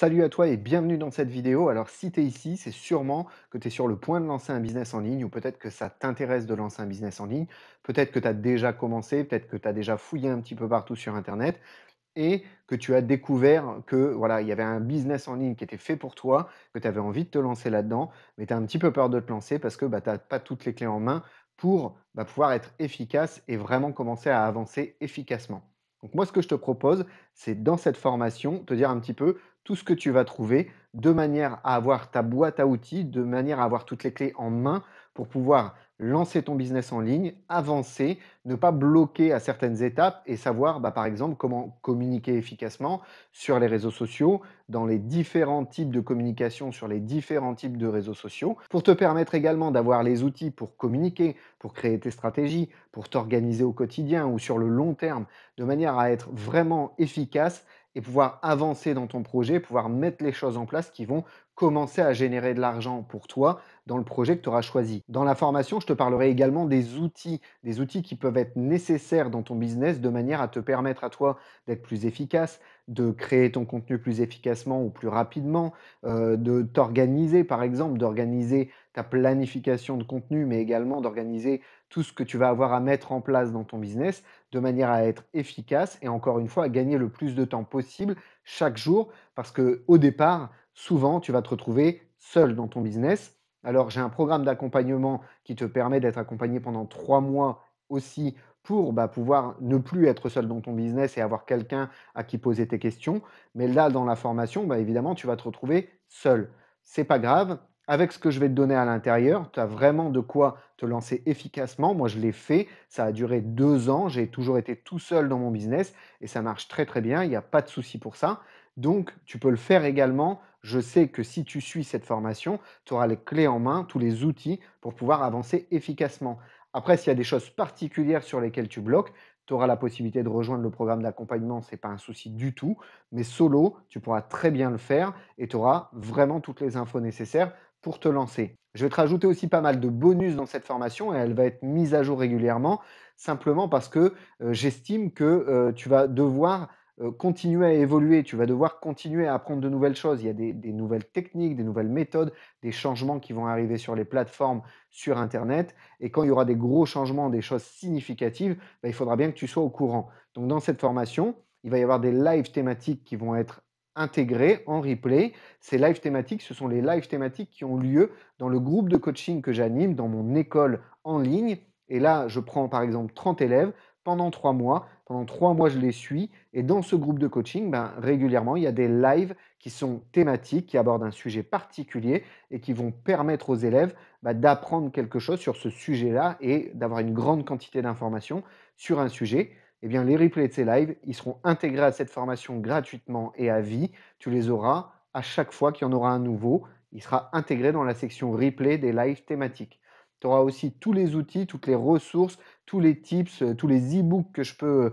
Salut à toi et bienvenue dans cette vidéo. Alors si tu es ici, c'est sûrement que tu es sur le point de lancer un business en ligne ou peut-être que ça t'intéresse de lancer un business en ligne. Peut-être que tu as déjà commencé, peut-être que tu as déjà fouillé un petit peu partout sur Internet et que tu as découvert que voilà, il y avait un business en ligne qui était fait pour toi, que tu avais envie de te lancer là-dedans, mais tu as un petit peu peur de te lancer parce que tu n'as pas toutes les clés en main pour pouvoir être efficace et vraiment commencer à avancer efficacement. Donc moi, ce que je te propose, c'est dans cette formation, te dire un petit peu tout ce que tu vas trouver de manière à avoir ta boîte à outils, de manière à avoir toutes les clés en main pour pouvoir lancer ton business en ligne, avancer, ne pas bloquer à certaines étapes et savoir, par exemple, comment communiquer efficacement sur les réseaux sociaux, dans les différents types de communication sur les différents types de réseaux sociaux, pour te permettre également d'avoir les outils pour communiquer, pour créer tes stratégies, pour t'organiser au quotidien ou sur le long terme, de manière à être vraiment efficace et pouvoir avancer dans ton projet, pouvoir mettre les choses en place qui vont commencer à générer de l'argent pour toi dans le projet que tu auras choisi. Dans la formation, je te parlerai également des outils qui peuvent être nécessaires dans ton business de manière à te permettre à toi d'être plus efficace, de créer ton contenu plus efficacement ou plus rapidement, de t'organiser par exemple, d'organiser ta planification de contenu, mais également d'organiser tout ce que tu vas avoir à mettre en place dans ton business de manière à être efficace et encore une fois à gagner le plus de temps possible chaque jour parce que au départ, souvent tu vas te retrouver seul dans ton business. Alors j'ai un programme d'accompagnement qui te permet d'être accompagné pendant 3 mois aussi pour pouvoir ne plus être seul dans ton business et avoir quelqu'un à qui poser tes questions. Mais là, dans la formation, évidemment, tu vas te retrouver seul. C'est pas grave. Avec ce que je vais te donner à l'intérieur, tu as vraiment de quoi te lancer efficacement. Moi, je l'ai fait. Ça a duré 2 ans. J'ai toujours été tout seul dans mon business et ça marche très, très bien. Il n'y a pas de souci pour ça. Donc, tu peux le faire également. Je sais que si tu suis cette formation, tu auras les clés en main, tous les outils pour pouvoir avancer efficacement. Après, s'il y a des choses particulières sur lesquelles tu bloques, tu auras la possibilité de rejoindre le programme d'accompagnement, ce n'est pas un souci du tout. Mais solo, tu pourras très bien le faire et tu auras vraiment toutes les infos nécessaires pour te lancer. Je vais te rajouter aussi pas mal de bonus dans cette formation et elle va être mise à jour régulièrement, simplement parce que j'estime que tu vas devoir continuer à évoluer, tu vas devoir continuer à apprendre de nouvelles choses. Il y a des nouvelles techniques, des nouvelles méthodes, des changements qui vont arriver sur les plateformes, sur Internet. Et quand il y aura des gros changements, des choses significatives, il faudra bien que tu sois au courant. Donc dans cette formation, il va y avoir des lives thématiques qui vont être intégrés en replay. Ces lives thématiques, ce sont les lives thématiques qui ont lieu dans le groupe de coaching que j'anime dans mon école en ligne. Et là, je prends par exemple 30 élèves pendant 3 mois. Pendant 3 mois, je les suis. Et dans ce groupe de coaching, régulièrement, il y a des lives qui sont thématiques, qui abordent un sujet particulier et qui vont permettre aux élèves d'apprendre quelque chose sur ce sujet-là et d'avoir une grande quantité d'informations sur un sujet. Eh bien, les replays de ces lives, ils seront intégrés à cette formation gratuitement et à vie. Tu les auras à chaque fois qu'il y en aura un nouveau. Il sera intégré dans la section replay des lives thématiques. Tu auras aussi tous les outils, toutes les ressources, tous les tips, tous les e-books que je peux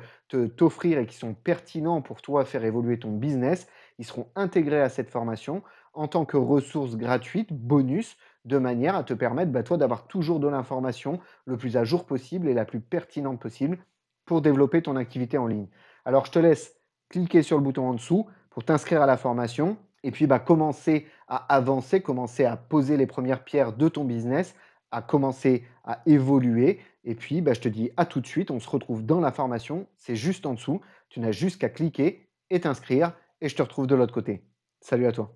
t'offrir et qui sont pertinents pour toi faire évoluer ton business. Ils seront intégrés à cette formation en tant que ressources gratuites, bonus, de manière à te permettre, toi, d'avoir toujours de l'information le plus à jour possible et la plus pertinente possible pour développer ton activité en ligne. Alors, je te laisse cliquer sur le bouton en dessous pour t'inscrire à la formation et puis commencer à avancer, commencer à poser les premières pierres de ton business, à commencer à évoluer. Et puis, je te dis à tout de suite. On se retrouve dans la formation. C'est juste en dessous. Tu n'as juste qu'à cliquer et t'inscrire et je te retrouve de l'autre côté. Salut à toi.